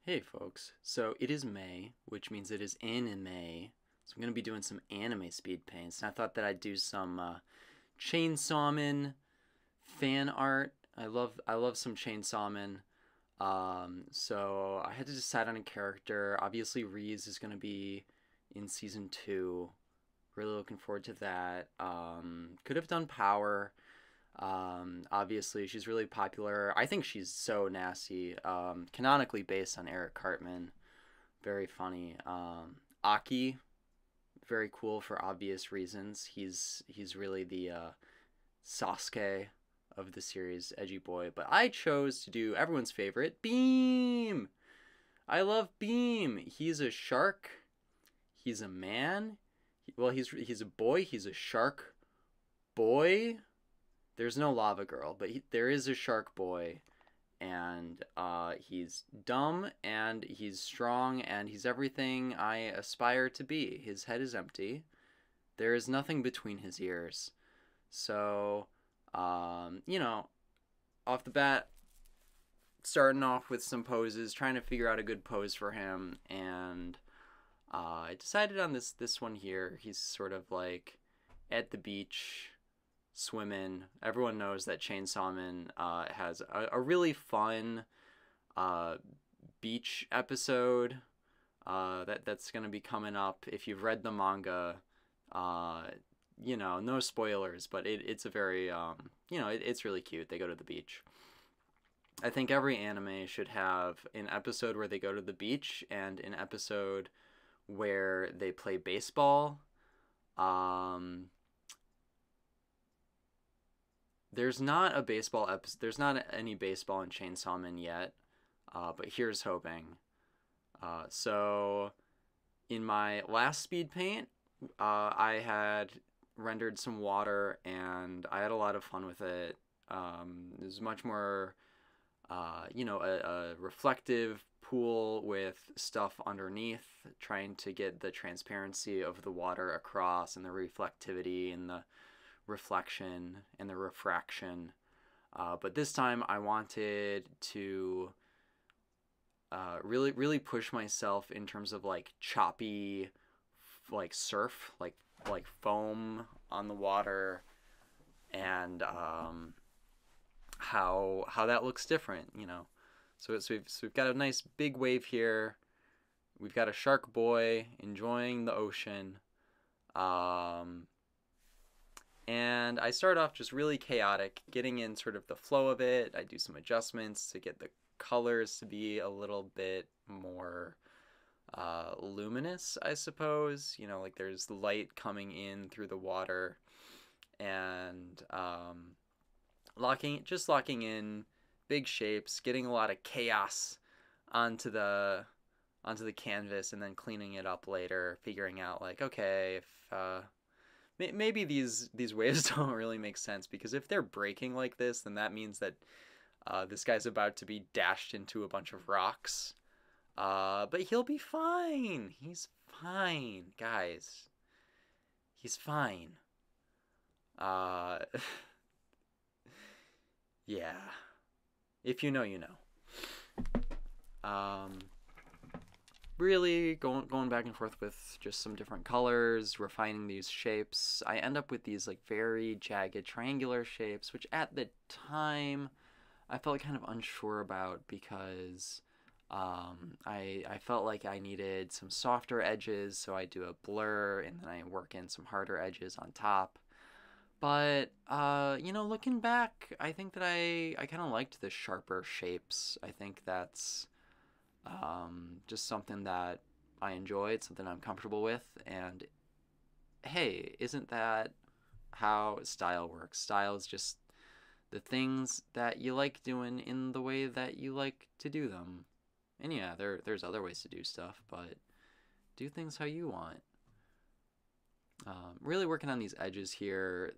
Hey folks, so it is May, which means it is anime. So I'm going to be doing some anime speed paints. And I thought that I'd do some Chainsawman fan art. I love some Chainsawman. So I had to decide on a character. Obviously Reese is going to be in season 2. Really looking forward to that. Could have done Power. Obviously, she's really popular. I think she's so nasty. Canonically based on Eric Cartman. Very funny. Aki, very cool for obvious reasons. He's really the Sasuke of the series, edgy boy. But I chose to do everyone's favorite, Beam. I love Beam. He's a shark. He's a man. Well, he's a boy. He's a shark boy. There's no lava girl, but there is a shark boy, and he's dumb, and he's strong, and he's everything I aspire to be. His head is empty. There is nothing between his ears. So, you know, off the bat, starting off with some poses, trying to figure out a good pose for him, and I decided on this one here. He's sort of like at the beach swimming. Everyone knows that Chainsawman has a really fun beach episode that's gonna be coming up. If you've read the manga, no spoilers, but it's a very it's really cute. They go to the beach. I think every anime should have an episode where they go to the beach and an episode where they play baseball. There's not a baseball episode. There's not any baseball in Chainsaw Man yet, but here's hoping. So, in my last speed paint, I had rendered some water, and I had a lot of fun with it. It was much more, a reflective pool with stuff underneath, trying to get the transparency of the water across and the reflectivity and the reflection and the refraction. But this time I wanted to really push myself in terms of like choppy, like surf, like foam on the water, and how that looks different, you know. So we've got a nice big wave here. We've got a shark boy enjoying the ocean. And I start off just really chaotic, getting in sort of the flow of it. I do some adjustments to get the colors to be a little bit more luminous, I suppose. You know, like there's light coming in through the water, and locking in big shapes, getting a lot of chaos onto the canvas, and then cleaning it up later, figuring out like, okay, if maybe these waves don't really make sense, because if they're breaking like this, then that means that this guy's about to be dashed into a bunch of rocks. But he'll be fine. He's fine, guys. He's fine. Yeah. If you know, you know. Really going back and forth with just some different colors, refining these shapes. I end up with these like very jagged triangular shapes, which at the time I felt kind of unsure about, because I felt like I needed some softer edges, so I do a blur and then I work in some harder edges on top. But looking back, I think that I kind of liked the sharper shapes. I think that's just something that I enjoy. It's something I'm comfortable with. And hey, isn't that how style works? Style is just the things that you like doing in the way that you like to do them. And yeah, there's other ways to do stuff, but do things how you want. Really working on these edges here.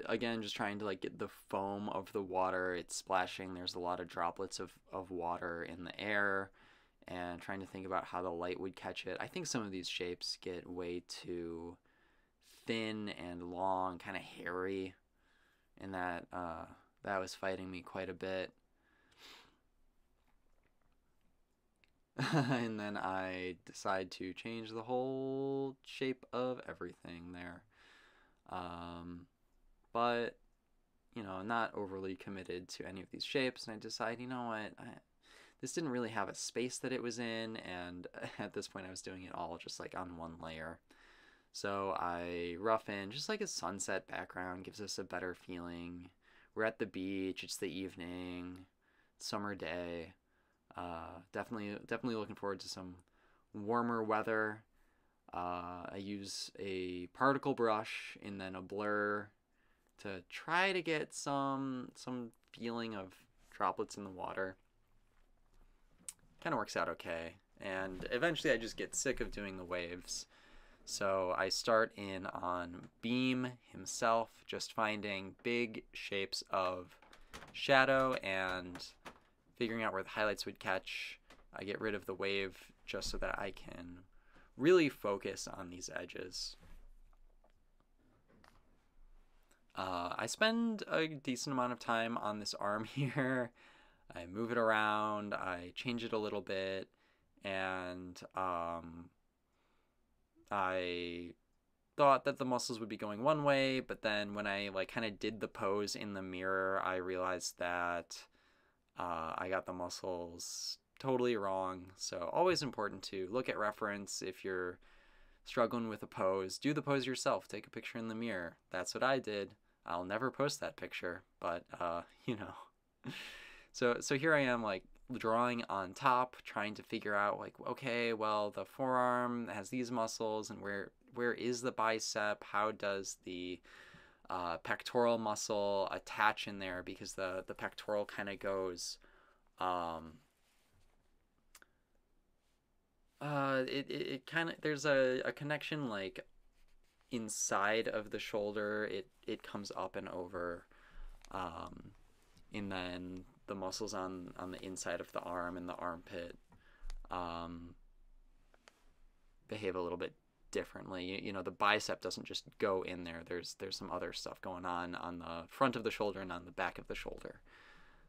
Again, just trying to like get the foam of the water. It's splashing. There's a lot of droplets of water in the air, and trying to think about how the light would catch it. I think some of these shapes get way too thin and long, kind of hairy, and that was fighting me quite a bit. and then I decide to change the whole shape of everything there. But not overly committed to any of these shapes, and I decide, this didn't really have a space that it was in, and at this point I was doing it all just like on one layer. So I rough in just like a sunset background, gives us a better feeling. We're at the beach, it's the evening, summer day. Definitely looking forward to some warmer weather. I use a particle brush and then a blur to try to get some feeling of droplets in the water. Kind of works out okay. And eventually I just get sick of doing the waves. So I start in on Beam himself, just finding big shapes of shadow and figuring out where the highlights would catch. I get rid of the wave just so that I can really focus on these edges. I spend a decent amount of time on this arm here. I move it around, I change it a little bit, and I thought that the muscles would be going one way, but then when I kind of did the pose in the mirror, I realized that I got the muscles totally wrong. So always important to look at reference. If you're struggling with a pose, do the pose yourself. Take a picture in the mirror. That's what I did. I'll never post that picture, but So here I am, drawing on top, trying to figure out, okay, well, the forearm has these muscles, and where is the bicep? How does the pectoral muscle attach in there? Because the pectoral kind of goes, it kind of, there's a connection inside of the shoulder. It comes up and over, and then the muscles on the inside of the arm and the armpit behave a little bit differently. The bicep doesn't just go in there. There's some other stuff going on the front of the shoulder and on the back of the shoulder.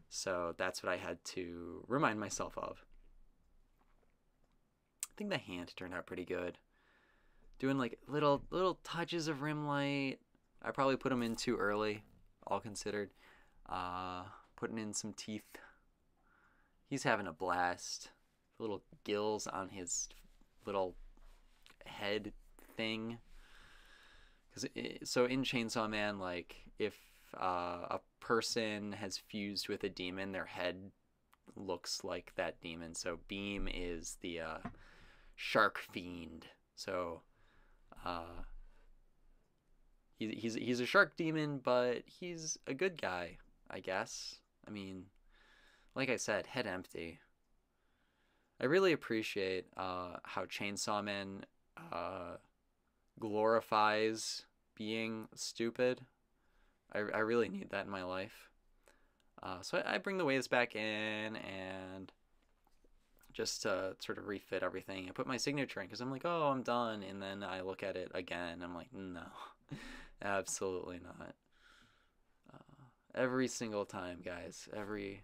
So that's what I had to remind myself of. I think the hand turned out pretty good. Doing little touches of rim light. I probably put them in too early, all considered. Putting in some teeth. He's having a blast. Little gills on his little head thing. So in Chainsaw Man, if a person has fused with a demon, their head looks like that demon. So Beam is the shark fiend. So he's a shark demon, but he's a good guy, I guess. I mean, like I said, head empty. I really appreciate how Chainsaw Man glorifies being stupid. I really need that in my life. So I bring the waves back in and just to sort of refit everything. I put my signature in because I'm like, oh, I'm done. And then I look at it again. I'm like, no, absolutely not. Every single time, guys. Every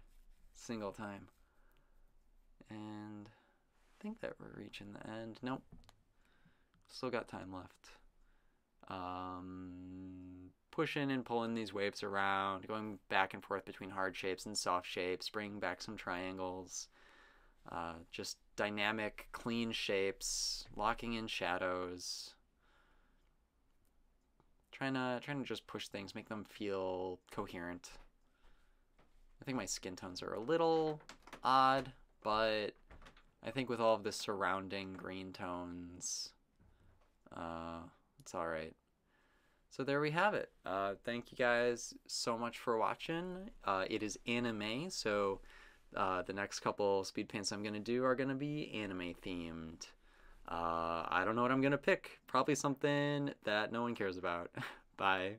single time. And I think that we're reaching the end. Nope. Still got time left. Pushing and pulling these waves around, going back and forth between hard shapes and soft shapes, bringing back some triangles. Just dynamic, clean shapes, locking in shadows. Trying to just push things, make them feel coherent. I think my skin tones are a little odd, but I think with all of the surrounding green tones, it's alright. So there we have it. Thank you guys so much for watching. It is anime, so the next couple speed paints I'm going to do are going to be anime themed. I don't know what I'm going to pick. Probably something that no one cares about. Bye.